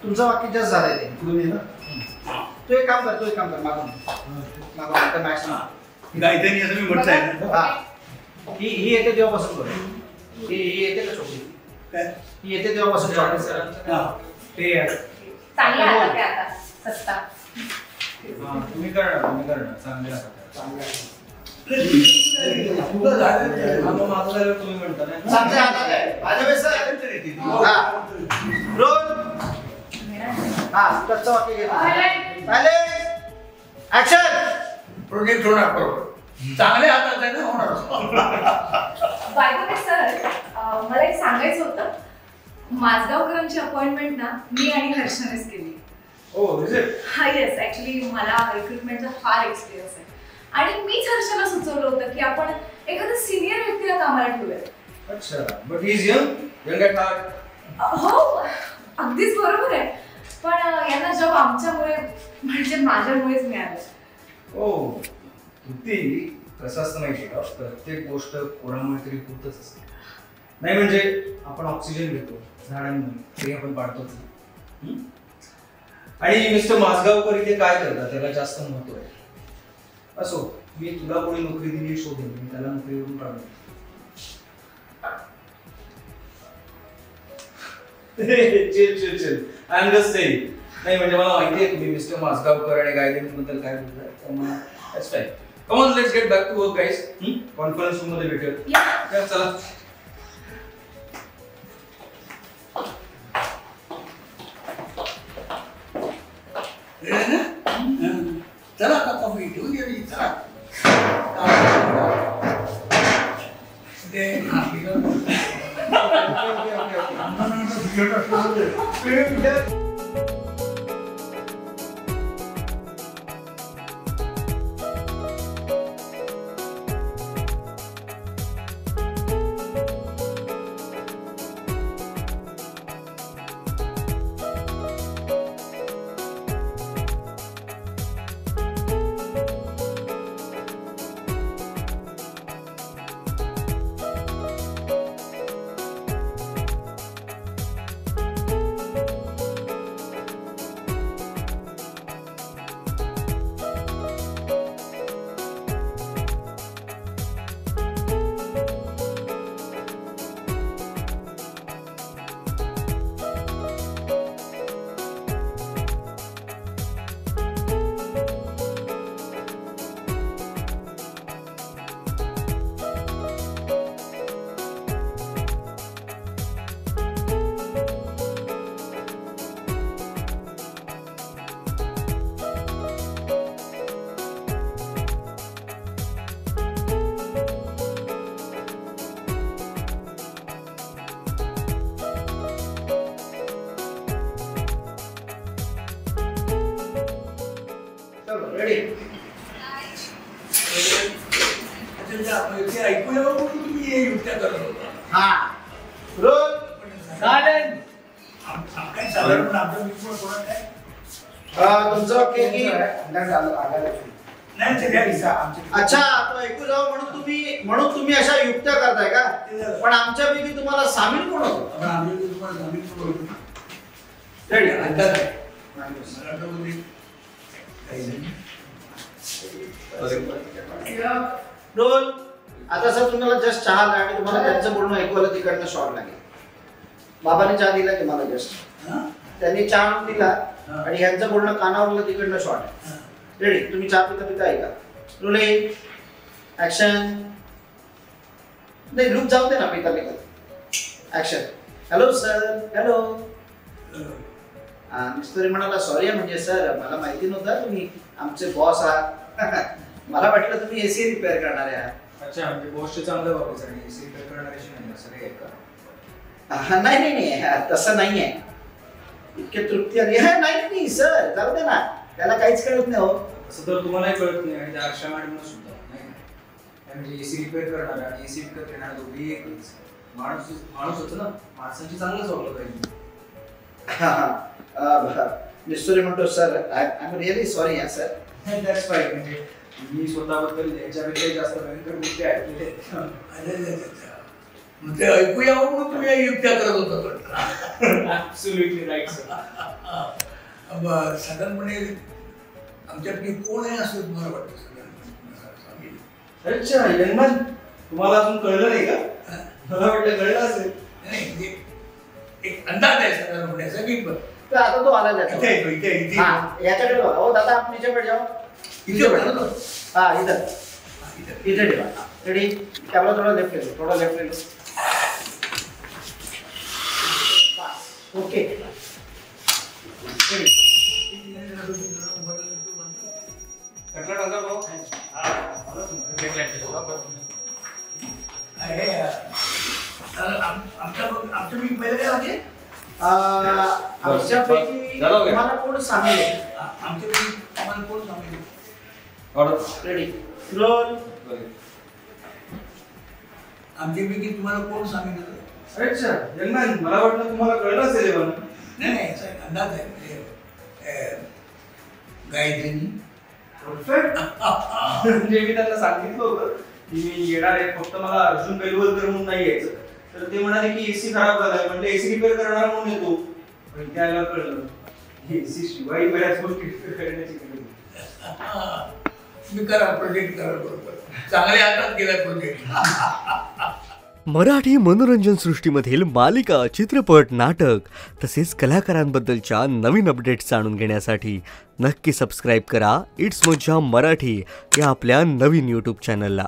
तुमचं वाक्य जस्ट झालंय ते तुम्ही ना तू एक काम कर मागून आता मॅच ना गायधनी असं मी म्हटलंय ना. ही येते तेव्हापासून बघ ही येते का छोटी काय ही येते तेव्हापासून चॉकलेट ते चांगला आहे आता सस्ता. तुम्ही करणार चांगले तुम्ही म्हणता कच्चं वाक्य घेतो ऍक्शन प्रोजेक्ट होणार चांगले हातात आहे ना होणार. बाय द वे सर, मला एक सांगायचं होतं. माझगावकरांची अपॉइंटमेंट ना मी आणि हर्षनेच केली. हा येस, ऍक्च्युली मला रिक्रुटमेंटचा फार एक्सपिरियन्स आहे आणि मीच हर्षला सुचवलं होतं की आपण एखाद्या सिनियर व्यक्तीला कामाला ठेवूया. अच्छा, but he is young at heart. हो, अगदीच बरोबर आहे. पण यांना जॉब आमच्यामुळे म्हणजे माझ्यामुळेच मिळालं. ओ ती कसं असतं माहिती का, प्रत्येक गोष्ट कोणामुळे तरी होतच असते. नाही म्हणजे आपण ऑक्सिजन घेतो झाडांमुळे, ते आपण पाडतोच. आणि मिस्टर माझगावकर इथे काय करतात त्याला जास्त महत्व आहे. असो, मी तुला कोणी नोकरी दिली शोधेल, मी त्याला नोकरीवरून काढून. Chill I am just saying. नाही म्हणजे मला माहिती आहे तुम्ही मिस्टर माझगावकर आणि गायडन्स बद्दल काय बोलताय, त्यामुळे that's fine. Come on, let's get back to work guys. Conference room मध्ये भेटूया. चला. चला आता कॉफी घेऊन गेली. चला ऐकूया तुम्ही युक्त्या करत होता. हा रोज चालेल. काय साधारण आमच्या मित्र कोणा काय तुमचं वाक्य की नाही ते काय अच्छा, तो ऐकू जावं म्हणून तुम्ही अशा युक्त्या करताय का. पण आमच्यापैकी तुम्हाला सामील कोण होतं. आम्ही तुम्हाला सामील कोण होतो. रोल. आता सर तुम्हाला जस्ट चहा आला आणि तुम्हाला त्यांचं बोलणं ऐकू आलं, तिकडनं शॉर्ट लागेल. बाबाने चहा दिला की मला जस्ट त्यांनी चहा आणून दिला आणि ह्यांचं बोलणं कानावरलं, तिकडनं शॉर्ट. रेडी, तुम्ही चहा पिता पिता ऐका. Rolling action. नाही लूप जाऊ दे ना पिता पिता. Action. Hello sir. Hello. Mister म्हणाला सॉरी म्हणजे सर मला माहिती नव्हतं तुम्ही आमचे बॉस आहात. मला वाटलं तुम्ही एसी रिपेअर करणारे आहात. अच्छा, म्हणजे बॉसचे चांगलं वागायचं आणि एसी रिपेअर करणाऱ्याशी नाही असं काही का. नाही तसं नाही आहे. इतके तृप्ती आली. नाही सर जाऊ दे ना, त्याला काहीच कळत नाही हो. असं तर तुम्हालाही कळत नाही आणि त्या आरशा मॅडमला सुद्धा नाही. म्हणजे एसी रिपेअर करणारा आणि एसी विकत घेणारा दोघेही एकच. माणूस होतं ना, माणसांची चांगलंच वागलं पाहिजे. निस्तुरी म्हणतो sir I am really sorry या सर. That's fine. म्हणजे मी स्वतःबद्दल याच्यापेक्षा जास्त भयंकर गोष्टी ऐकलेल्या. मग ते ऐकू यावं म्हणून तुम्ही या युक्त्या करत होता. Absolutely right sir. साधारणपणे आमच्यापैकी कोण आहे असं तुम्हाला वाटतं सगळ्यांना? अच्छा यंगमन, तुम्हाला अजून कळलं नाही का? मला वाटलं कळलं असेल. नाही म्हणजे एक अंदाज आहे साधारणपणे असा की तर आता तो आला त्याचा. इथे येतो, इथे हाँ याच्याकडे बघा. हो दादा आप नीचे बैठ जाओ. इथे बघा. हाँ इधर इधर ठेवा. रेडी. कॅमेरा थोडा लेफ्ट ले लो, थोडा लेफ्ट ले लो. बस ओके रेडी. कटला टाका भाऊ. आमच्यापैकी पहिले काय होते? आमच्यापैकी तुम्हाला कोण सांगेल? आमच्यापैकी तुम्हाला कोण सांगेल? Ready roll. आमच्यापैकी तुम्हाला कोण सांगितलं? अच्छा यंगमन, मला वाटलं तुम्हाला कळलं असेल हे पण. नाही नाही याचा एक अंदाज आहे म्हणजे गायत्री. परफेक्ट. म्हणजे मी त्यांना सांगितलं होतं की मी येणार आहे, फक्त मला अर्जुन बेलवलकर म्हणून नाही यायचं. तर ते म्हणाले की एसी खराब झालाय, म्हणजे एसी रिपेअर करणार म्हणून येतो. पण इथे आल्यावर कळलं एसी शिवाय बऱ्याच गोष्टी रिपेअर करण्याची गरज आहे. तुम्ही करा प्रोजेक्ट करा बरोबर. चांगल्या हातात गेला प्रोजेक्ट. मराठी मनोरंजन सृष्टीमधील मालिका, चित्रपट, नाटक तसेच कलाकारांबद्दलच्या नवीन अपडेट्स जाणून घेण्यासाठी नक्की सबस्क्राईब करा इट्स मज्जा मराठी या आपल्या नवीन यूट्यूब चॅनलला.